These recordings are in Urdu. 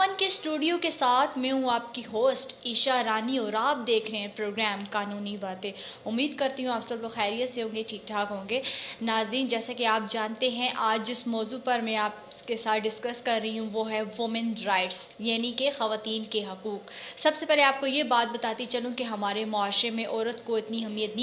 پاکستان کے اسٹوڈیو کے ساتھ میں ہوں آپ کی ہوسٹ عیشا رانی اور آپ دیکھ رہے ہیں پروگرام قانونی باتیں۔ امید کرتی ہوں آپ سب لوگ خیریت سے ہوں گے، ٹھیک ٹھاک ہوں گے۔ ناظرین، جیسا کہ آپ جانتے ہیں آج جس موضوع پر میں آپ کے ساتھ ڈسکس کر رہی ہوں وہ ہے وومن رائٹس، یعنی کہ خواتین کے حقوق۔ سب سے پہلے آپ کو یہ بات بتاتی چلوں کہ ہمارے معاشرے میں عورت کو اتنی اہمیت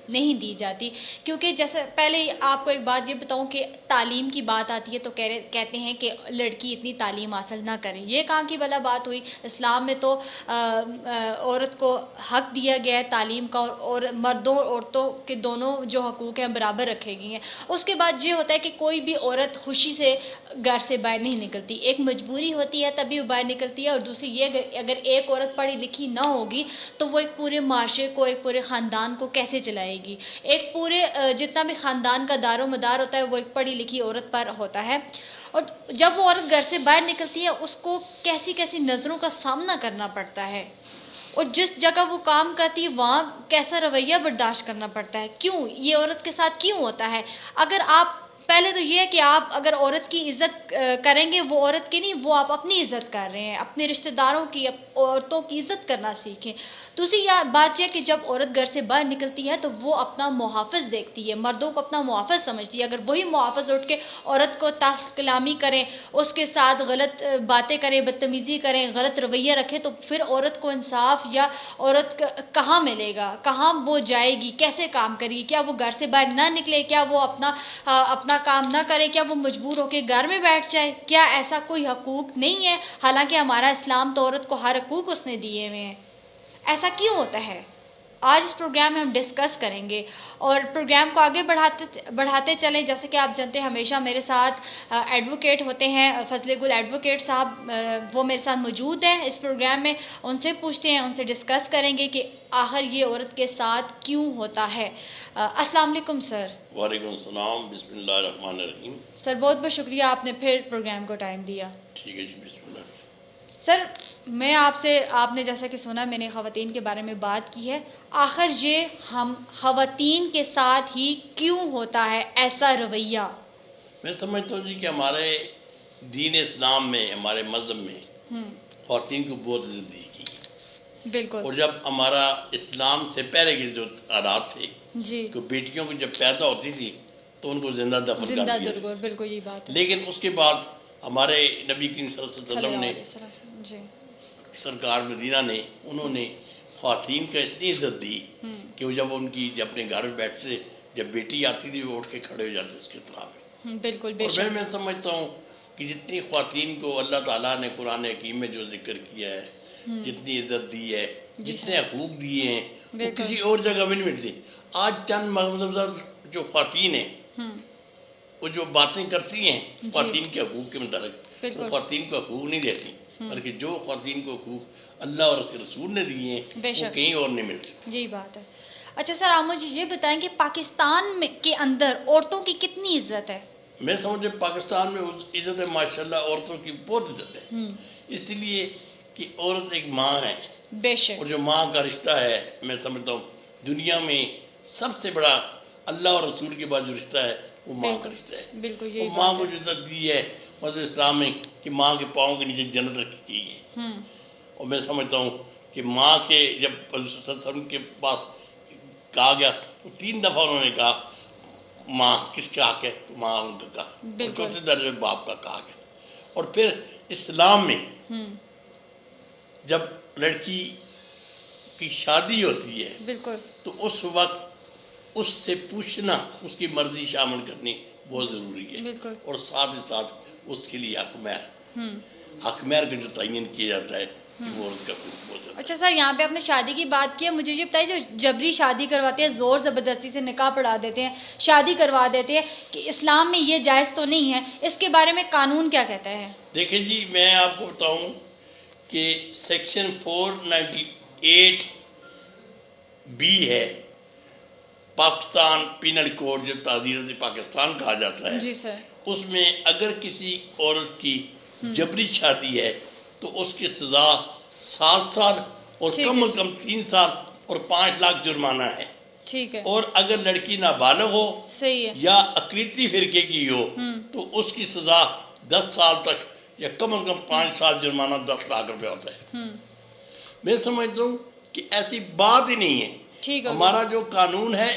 نہیں دی جاتی، کیونکہ جیسے پہلے آپ کو ایک بات یہ بتاؤں کہ تعلیم کی بات آتی ہے تو کہتے ہیں کہ لڑکی اتنی تعلیم حاصل نہ کرے۔ یہ کہاں کی بلا بات ہوئی؟ اسلام میں تو عورت کو حق دیا گیا ہے تعلیم کا، اور مردوں اور عورتوں کے دونوں جو حقوق ہیں برابر رکھے گئے ہیں۔ اس کے بعد یہ ہوتا ہے کہ کوئی بھی عورت خوشی سے گھر سے باہر نہیں نکلتی، ایک مجبوری ہوتی ہے تبھی وہ باہر نکلتی ہے، اور دوسری یہ اگر ایک عورت پڑھی لکھی نہ ہوگی تو وہ ایک پورے معاشرے کو، ایک پورے خاندان کو کیسے چلائے گی؟ ایک پورے جتنا بھی خاندان کا دار و مدار ہوتا ہے وہ ایک پڑھی لکھی عورت پر ہوتا ہے، اور جب وہ عورت گھر سے باہر نکلتی ہے اس کو کیسی کیسی نظروں کا سامنا کرنا پڑتا ہے، اور جس جگہ وہ کام کرتی ہے وہاں کیسا رویہ برداشت کرنا پڑتا ہے۔ کیوں یہ عورت کے ساتھ کیوں ہوتا ہے؟ اگر آپ پہلے تو یہ ہے کہ آپ اگر عورت کی عزت کریں گے، وہ عورت کی نہیں، وہ آپ اپنی عزت کر رہے ہیں، اپنے رشتہ داروں کی، عورتوں کی عزت کرنا سیکھیں۔ دوسری بات یہ کہ جب عورت گھر سے باہر نکلتی ہے تو وہ اپنا محافظ دیکھتی ہے، مردوں کو اپنا محافظ سمجھتی ہے۔ اگر وہی محافظ اٹھ کے عورت کو تلخ کلامی کریں، اس کے ساتھ غلط باتیں کریں، بدتمیزی کریں، غلط رویہ رکھیں، تو پھر عورت کو انصاف یا عورت کہاں ملے گا؟ کہاں وہ جائے گی؟ کیسے کام کرے گی؟ کیا وہ گھر سے باہر نہ نکلے؟ کیا وہ اپنا کام نہ کرے؟ کیا وہ مجبور ہو کے گھر میں بیٹھ جائے؟ کیا ایسا کوئی حقوق نہیں ہے؟ حالانکہ ہمارا اسلام تو عورت کو ہر حقوق اس نے دیے ہوئے ہیں۔ ایسا کیوں ہوتا ہے؟ آج اس پروگرام میں ہم ڈسکس کریں گے، اور پروگرام کو آگے بڑھاتے چلیں۔ جیسے کہ آپ جانتے ہیں ہمیشہ میرے ساتھ ایڈوکیٹ ہوتے ہیں، فضل گل ایڈوکیٹ صاحب، وہ میرے ساتھ موجود ہیں اس پروگرام میں۔ ان سے پوچھتے ہیں، ان سے ڈسکس کریں گے کہ آخر یہ عورت کے ساتھ کیوں ہوتا ہے۔ السلام علیکم سر۔ وعلیکم السلام، بسم اللہ الرحمن الرحیم۔ سر بہت بہت شکریہ، آپ نے پھر پروگرام کو ٹائم دیا۔ ٹھیک ہے جی، بسم اللہ۔ سر میں آپ نے جیسا کہ سنا میں نے خواتین کے بارے میں بات کی ہے، آخر یہ ہم خواتین کے ساتھ ہی کیوں ہوتا ہے ایسا رویہ؟ میں سمجھتا ہوں جی کہ ہمارے دین اسلام میں، ہمارے مذہب میں خواتین کو بہت عزت دی گئی ہے۔ بالکل۔ اور جب ہمارا اسلام سے پہلے کے جو حالات تھے جی، تو بیٹیوں کو جب پیدا ہوتی تھی تو ان کو زندہ دفن کر زندہ دیا درگور، بالکل یہ بات ہے۔ لیکن اس کے بعد ہمارے نبی کریم صلی اللہ علیہ صلی وسلم اللہ نے، علیہ وسلم، جی، سرکار مدینہ نے، انہوں نے خواتین کو اتنی عزت دی کہ وہ جب ان کی اپنے گھر میں بیٹھتے، جب بیٹی آتی تھی وہ اٹھ کے کھڑے ہو جاتے اس کے طرف۔ بالکل بے اور شک۔ میں سمجھتا ہوں کہ جتنی خواتین کو اللہ تعالیٰ نے قرآن حکیم میں جو ذکر کیا ہے، جتنی عزت دی ہے، جتنے حقوق دیے ہیں، وہ کسی اور جگہ بھی نہیں ملتی۔ آج چند مغرب جو خواتین ہیں وہ جو باتیں کرتی ہیں خواتین کے حقوق کے متعلق، وہ خواتین کو حقوق نہیں دیتی، بلکہ جو خواتین کو حقوق اللہ اور اس کے رسول نے دیے ہیں وہ کہیں اور نہیں ملتے۔ یہی بات ہے۔ اچھا سر، آپ مجھے یہ بتائیں کہ پاکستان کے اندر عورتوں کی کتنی عزت ہے؟ میں سمجھے پاکستان میں عزت ہے، ماشاءاللہ عورتوں کی بہت عزت ہے، اس لیے کہ عورت ایک ماں ہے، بے شک۔ اور جو ماں کا رشتہ ہے میں سمجھتا ہوں دنیا میں سب سے بڑا اللہ اور رسول کے بعد جو رشتہ ہے وہ ماں کا رشتہ ہے۔ بالکل اور ماں کو جو عزت دی ہے مذہب اسلام میں کہ ماں کے پاؤں کے نیچے جنت رکھی گئی ہے، اور میں سمجھتا ہوں کہ ماں کے جب حضرت صلی اللہ علیہ وسلم کے پاس کہا گیا تو 3 دفعہ انہوں نے کہا ماں کس کا حق ہے، تو ماں ان کا کہا، اور چوتھے درجے میں باپ کا کہا گیا۔ اور پھر اسلام میں جب لڑکی کی شادی ہوتی ہے بالکل تو اس وقت اس سے پوچھنا، اس کی مرضی شامل کرنی بہت ضروری ہے، اور ساتھ ہی ساتھ اس کے لیے حق مہر کا جو تعین کیا جاتا ہے کہ وہ عورت کا بہت زیادہ۔ اچھا سر، یہاں پہ آپ نے شادی کی بات کی ہے، مجھے یہ بتائیے جو جبری شادی کرواتے ہیں، زور زبردستی سے نکاح پڑھا دیتے ہیں، شادی کروا دیتے ہیں، کہ اسلام میں یہ جائز تو نہیں ہے، اس کے بارے میں قانون کیا کہتا ہے؟ دیکھیں جی، میں آپ کو بتاؤں کہ سیکشن 498 بی ہے پاکستان پینل کوڈ، جو تعزیرات پاکستان کہا جاتا ہے، جی سر۔ اس میں اگر کسی عورت کی جبری شادی ہے تو اس کی سزا 7 سال اور کم از کم 3 سال اور 5 لاکھ جرمانہ ہے۔ ٹھیک ہے۔ اور اگر لڑکی نابالغ ہو صحیح ہے، یا اقلیتی فرقے کی ہو تو اس کی سزا 10 سال تک یا کم از کم 5 سال جرمانہ 10 لاکھ روپے ہوتا ہے. میں سمجھتا ہوں کہ ایسی بات ہی نہیں ہے. ہمارا جو قانون ہے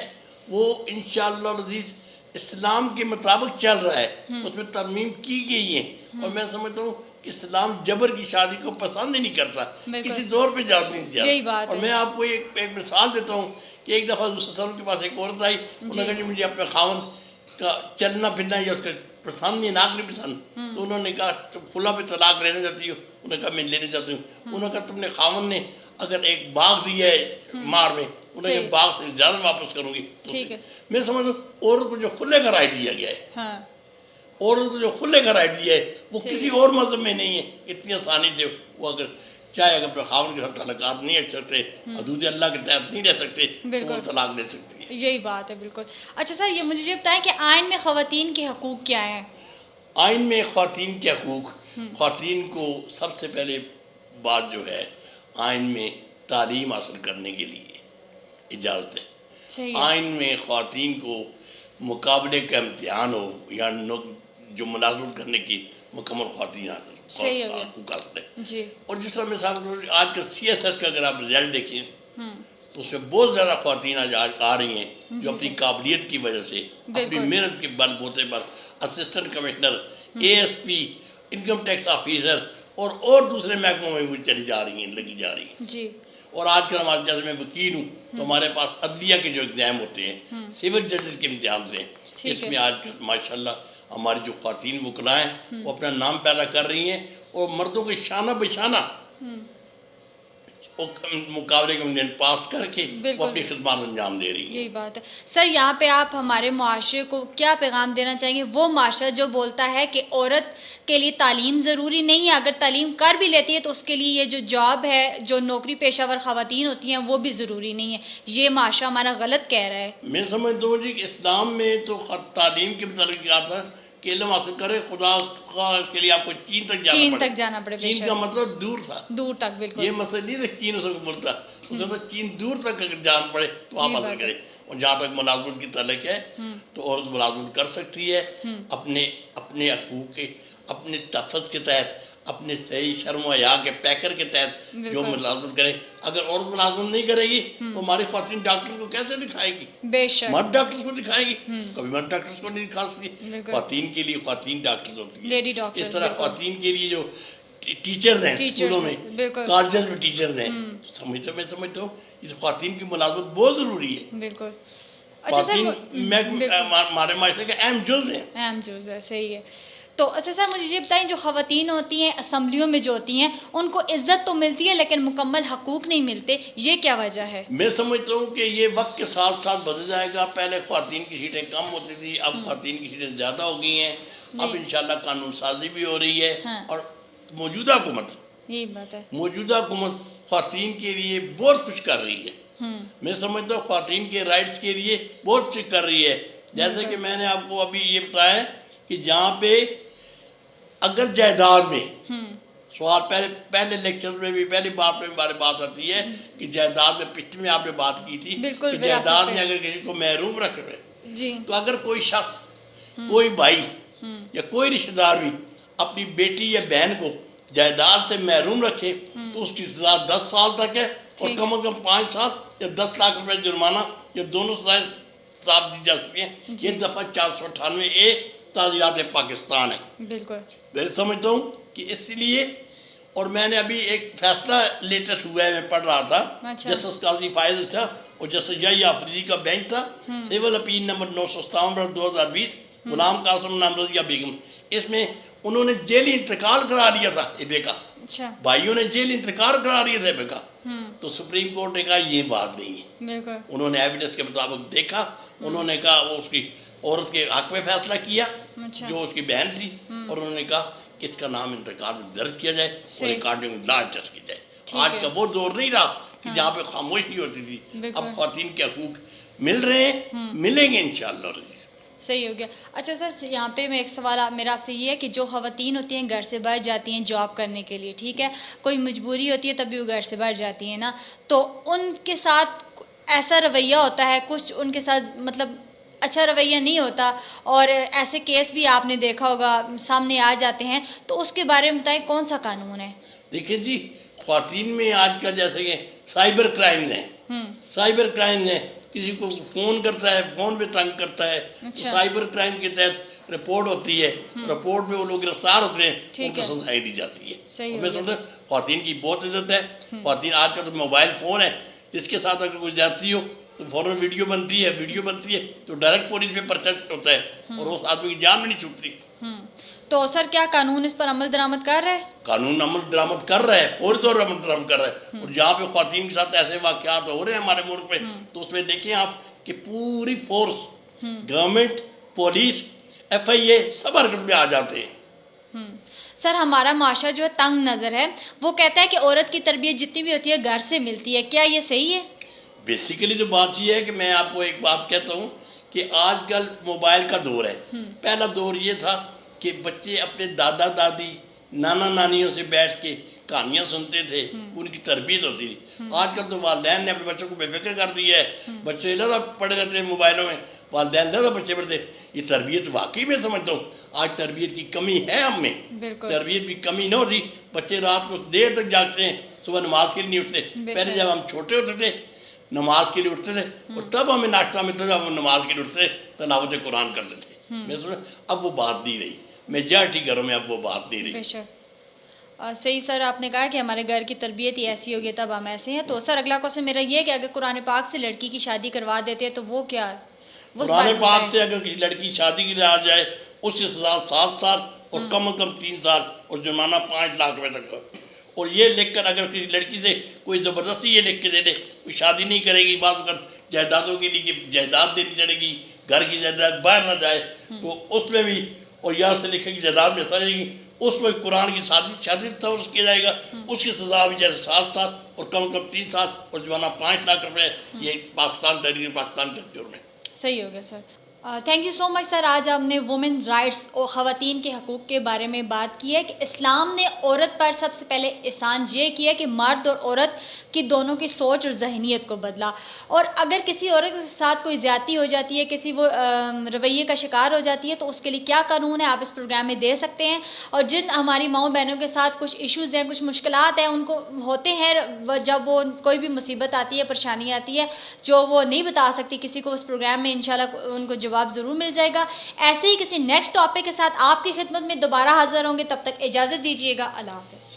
وہ انشاءاللہ العزیز اسلام کے مطابق چل رہا ہے, اس میں ترمیم کی گئی ہے, اور میں سمجھتا ہوں کہ اسلام جبر کی شادی کو پسند ہی نہیں کرتا, کسی دور پہ جاتی نہیں دیا. اور میں آپ کو ایک مثال دیتا ہوں کہ ایک دفعہ حضور صلی اللہ علیہ وسلم کے پاس ایک عورت آئی, انہوں نے کہا کہ مجھے اپنے خاوند کا چلنا پھرنا یا اس کا پسند نہیں, ناک نہیں پسند. تو انہوں نے کہا تم فلاں پہ طلاق لینا چاہتی ہو؟ انہوں نے کہا میں لینا چاہتی ہوں. انہوں نے کہا تم نے خاوند نے اگر ایک باغ دیا ہے مار میں, انہوں نے باغ سے زیادہ واپس کروں گی. میں سمجھ رہا ہوں عورت کو جو کھلے کا رائٹ دیا گیا ہے, عورت کو جو کھلے کا رائٹ دیا ہے وہ کسی اور مذہب میں نہیں ہے. اتنی آسانی سے وہ اگر چاہے اگر اپنے خاوند کے ساتھ تعلقات نہیں رکھ سکتے, حدود اللہ کے تحت نہیں رہ سکتے, تو وہ طلاق دے سکتی ہے. یہی بات ہے بالکل. اچھا سر, یہ مجھے یہ بتائیں کہ آئین میں خواتین کے حقوق کیا ہیں؟ آئین میں خواتین کے حقوق, خواتین کو سب سے پہلے بات جو ہے آئین میں تعلیم حاصل کرنے کے لیے اجازت ہے. آئین میں خواتین کو مقابلے کا امتحان ہو یا جو ملازمت کرنے کی مکمل خواتین حاصل ہے. اور جس طرح مثال آج کا CSS کا اگر آپ رزلٹ دیکھیں تو اس میں بہت زیادہ خواتین آج آ رہی ہیں جو اپنی قابلیت کی وجہ سے, اپنی محنت کے بل بوتے پر assistant commissioner, ASP, income tax officer اور دوسرے محکموں میں بھی چلی جا رہی ہیں, لگی جا رہی ہیں. اور آج کل ہمارے جیسے میں وکیل ہوں تو ہمارے پاس عدلیہ کے جو ایگزام ہوتے ہیں, سول ججز کے امتحان ہوتے ہیں, اس میں آج کل ماشاءاللہ ہماری جو خواتین وکلاء ہیں وہ اپنا نام پیدا کر رہی ہیں, اور مردوں کے شانہ بشانہ مقابلے کے پاس کر کے وہ اپنی خدمات انجام دے رہی ہیں. یہی بات ہے سر. یہاں پہ آپ ہمارے معاشرے کو کیا پیغام دینا چاہیں گے؟ وہ معاشرہ جو بولتا ہے کہ عورت کے لیے تعلیم ضروری نہیں ہے, اگر تعلیم کر بھی لیتی ہے تو اس کے لیے یہ جو جاب ہے, جو نوکری پیشہ ور خواتین ہوتی ہیں وہ بھی ضروری نہیں ہے, یہ معاشرہ ہمارا غلط کہہ رہا ہے. میں سمجھتا ہوں جی کہ اسلام میں تو تعلیم کے متعلق کیا تھا کہ علم حاصل کرے, خدا اس کے لیے آپ کو چین تک جانا پڑے. چین کا مطلب دور تھا, دور تک. بالکل یہ مطلب نہیں تھا چین سے ملک تھا, چین دور تک اگر جان پڑے تو آپ حاصل کریں. اور جہاں تک ملازمت کی تعلق ہے تو عورت ملازمت کر سکتی ہے اپنے حقوق کے, اپنے تحفظ کے تحت, اپنے صحیح شرم و حیا کے پیکر کے تحت جو ملازمت کرے. اگر عورت ملازمت نہیں کرے گی تو ہماری خواتین ڈاکٹر کو کیسے دکھائے گی؟ بے شک مرد ڈاکٹر کو دکھائے گی, کبھی مرد ڈاکٹر کو نہیں دکھا سکتی. خواتین کے لیے خواتین ڈاکٹر ہوتی ہیں. اس طرح خواتین کے لیے جو ٹیچرز ہیں اسکولوں میں, کالجز میں ٹیچرز ہیں, میں سمجھتا ہوں یہ خواتین کی ملازمت بہت ضروری ہے. بالکل. خواتین ہمارے معاشرے کا اہم جز ہے. اہم جز ہے, صحیح ہے. تو اچھا سر مجھے یہ بتائیں, جو خواتین ہوتی ہیں اسمبلیوں میں جو ہوتی ہیں ان کو عزت تو ملتی ہے لیکن مکمل حقوق نہیں ملتے, یہ کیا وجہ ہے؟ میں سمجھتا ہوں کہ یہ وقت کے ساتھ ساتھ بدل جائے گا. پہلے خواتین کی سیٹیں کم ہوتی تھی, اب خواتین کی سیٹیں زیادہ ہو گئی ہیں. اب انشاءاللہ قانون سازی بھی ہو رہی ہے, اور موجودہ حکومت, یہی بات ہے, موجودہ حکومت خواتین کے لیے بہت کچھ کر رہی ہے. میں سمجھتا ہوں خواتین کے رائٹس کے لیے بہت کچھ کر رہی ہے. جیسے کہ میں نے آپ کو ابھی یہ بتایا کہ جہاں پہ اگر جائیداد میں سوال پہلے لیکچر میں بھی پہلی بات میں ہماری بات آتی ہے کہ جائیداد میں پچھلے میں آپ نے بات کی تھی کہ جائیداد میں اگر کسی کو محروم رکھ رہے تو اگر کوئی شخص, کوئی بھائی یا کوئی رشتہ دار بھی اپنی بیٹی یا بہن کو جائیداد سے محروم رکھے تو اس کی سزا 10 سال تک ہے, اور کم از کم 5 سال یا 10 لاکھ روپے جرمانہ, یا دونوں سزائیں صاحب دی جا سکتی ہیں. یہ دفعہ 498A تعزیرات پاکستان ہے. بالکل میں سمجھتا ہوں کہ اس لیے, اور میں نے ابھی ایک فیصلہ لیٹسٹ ہوا ہے, میں پڑھ رہا تھا, جسٹس قاضی فائز تھا اور جسٹس یحییٰ آفریدی کا بینچ تھا, civil appeal number 957/2020, Ghulam Qasim نام رضیہ بیگم. اس میں انہوں نے جیلی انتقال کرا لیا تھا ایبے کا, بھائیوں نے جیل انتقال کرا لیا تھا ایبے کا. تو سپریم کورٹ نے کہا یہ بات نہیں ہے. انہوں نے ایویڈنس کے مطابق دیکھا, انہوں نے کہا وہ اس کی عورت کے حق میں فیصلہ کیا جو اس کی بہن تھی, اور انہوں نے کہا کہ اس کا نام انتقال درج کیا جائے اور ریکارڈنگ لا جج کی جائے. آج کا وہ دور نہیں رہا کہ جہاں پہ خاموشی ہوتی تھی. اب خواتین کے حقوق مل رہے ہیں, ملیں گے انشاءاللہ. صحیح ہو گیا. اچھا سر یہاں پہ میں ایک سوال میرا آپ سے یہ ہے کہ جو خواتین ہوتی ہیں گھر سے باہر جاتی ہیں جاب کرنے کے لیے, ٹھیک ہے, کوئی مجبوری ہوتی ہے تب بھی وہ گھر سے باہر جاتی ہیں نا, تو ان کے ساتھ ایسا رویہ ہوتا ہے, کچھ ان کے ساتھ مطلب اچھا رویہ نہیں ہوتا اور ایسے کیس بھی آپ نے دیکھا ہوگا سامنے آ جاتے ہیں، تو اس کے بارے میں بتائیں کون سا قانون ہے؟ دیکھیں جی، خواتین میں آج کل جیسے کہ سائبر کرائم ہیں، سائبر کرائم ہیں، کسی کو فون کرتا ہے، فون پہ تنگ کرتا ہے، تو سائبر کرائم کے تحت رپورٹ ہوتی ہے، رپورٹ میں وہ لوگ گرفتار ہوتے ہیں، ان کو سزائیں دی جاتی ہے۔ میں سمجھتا ہوں خواتین کی بہت عزت ہے۔ خواتین آج کل تو موبائل فون ہے، جس کے ساتھ اگر کوئی جاتی ہو تو فوراً ویڈیو بنتی ہے تو ڈائریکٹ پولیس میں پرچہ ہوتا ہے اور اس آدمی کی جان بھی نہیں چھوٹتی۔ تو سر کیا قانون اس پر عمل درآمد کر رہا ہے؟ قانون عمل درآمد کر رہا ہے، فوری طور پر عمل درآمد کر رہا ہے، اور جہاں پہ خواتین کے ساتھ ایسے واقعات ہو رہے ہیں ہمارے ملک میں، تو اس میں دیکھیں آپ کہ پوری فورس، گورنمنٹ، پولیس، ایف آئی اے سب حرکت میں آ جاتے ہیں۔ سر ہمارا معاشرہ جو ہے تنگ نظر ہے، وہ کہتا ہے کہ عورت کی تربیت جتنی بھی ہوتی ہے گھر سے ملتی ہے، کیا یہ صحیح ہے؟ بیسیکلی جو بات یہ ہے کہ میں آپ کو ایک بات کہتا ہوں کہ آج کل موبائل کا دور ہے۔ پہلا دور یہ تھا کہ بچے اپنے دادا دادی، نانا نانیوں سے بیٹھ کے کہانیاں سنتے تھے، ان کی تربیت ہوتی تھی۔ آج کل تو والدین نے اپنے بچوں کو بے فکر کر دیا ہے، بچے زیادہ پڑے رہتے ہیں موبائلوں میں، والدین زیادہ بچے پڑھتے ہیں۔ یہ تربیت واقعی میں سمجھتا ہوں آج تربیت کی کمی ہے ہم میں، تربیت کی کمی نہ ہوتی۔ بچے رات کو دیر تک جاگتے ہیں، صبح نماز کے لیے نہیں اٹھتے۔ پہلے جب ہم چھوٹے ہوتے تھے نماز کے لیے اٹھتے تھے، اور تب ہمیں ناشتہ ملتا تھا، ہم نماز کے لیے اٹھتے تھے، تلاوت قرآن کرتے تھے۔ میں سمجھا اب وہ بات نہیں رہی، میجارٹی گھروں میں اب وہ بات نہیں رہی۔ صحیح سر، آپ نے کہا کہ ہمارے گھر کی تربیت ہی ایسی ہوگی تب ہم ایسے ہیں۔ تو سر اگلا کوشچن میرا یہ ہے کہ اگر قرآن پاک سے لڑکی کی شادی کروا دیتے ہیں تو وہ کیا ہے؟ قرآن پاک سے اگر کسی لڑکی شادی کے لیے آ جائے، اس کی سزا 7 سال اور کم از کم 3 سال اور جرمانہ 5 لاکھ روپے تک کا۔ اور یہ لکھ کر اگر کسی لڑکی سے کوئی زبردستی یہ لکھ کے دے دے کوئی شادی نہیں کرے گی، بعض اوقات جائیدادوں کے لیے جائیداد دینی چڑھے گی، گھر کی جائیداد باہر نہ جائے تو اس میں بھی، اور یا سے لکھے گی جائیداد میں حصہ لے گی، اس میں قرآن کی شادی تصور کیا جائے گا، اس کی سزا بھی جیسے 7 سال اور کم از کم 3 سال اور جرمانہ 5 لاکھ روپے۔ یہ پاکستان تحریر پاکستان کے جرم ہے۔ صحیح ہو گیا سر۔ تھینک یو سو مچ سر۔ آج ہم نے وومن رائٹس اور خواتین کے حقوق کے بارے میں بات کی ہے کہ اسلام نے عورت پر سب سے پہلے احسان یہ کیا کہ مرد اور عورت کی دونوں کی سوچ اور ذہنیت کو بدلا، اور اگر کسی عورت کے ساتھ کوئی زیادتی ہو جاتی ہے، کسی وہ رویے کا شکار ہو جاتی ہے، تو اس کے لیے کیا قانون ہے آپ اس پروگرام میں دے سکتے ہیں۔ اور جن ہماری ماؤں بہنوں کے ساتھ کچھ ایشوز ہیں، کچھ مشکلات ہیں، ان کو ہوتے ہیں جب وہ کوئی بھی مصیبت آتی ہے، پریشانی آتی ہے جو وہ نہیں بتا سکتی کسی کو، اس پروگرام میں انشاءاللہ ان کو جواب ضرور مل جائے گا۔ ایسے ہی کسی نیکسٹ ٹاپک کے ساتھ آپ کی خدمت میں دوبارہ حاضر ہوں گے، تب تک اجازت دیجیے گا۔ اللہ حافظ۔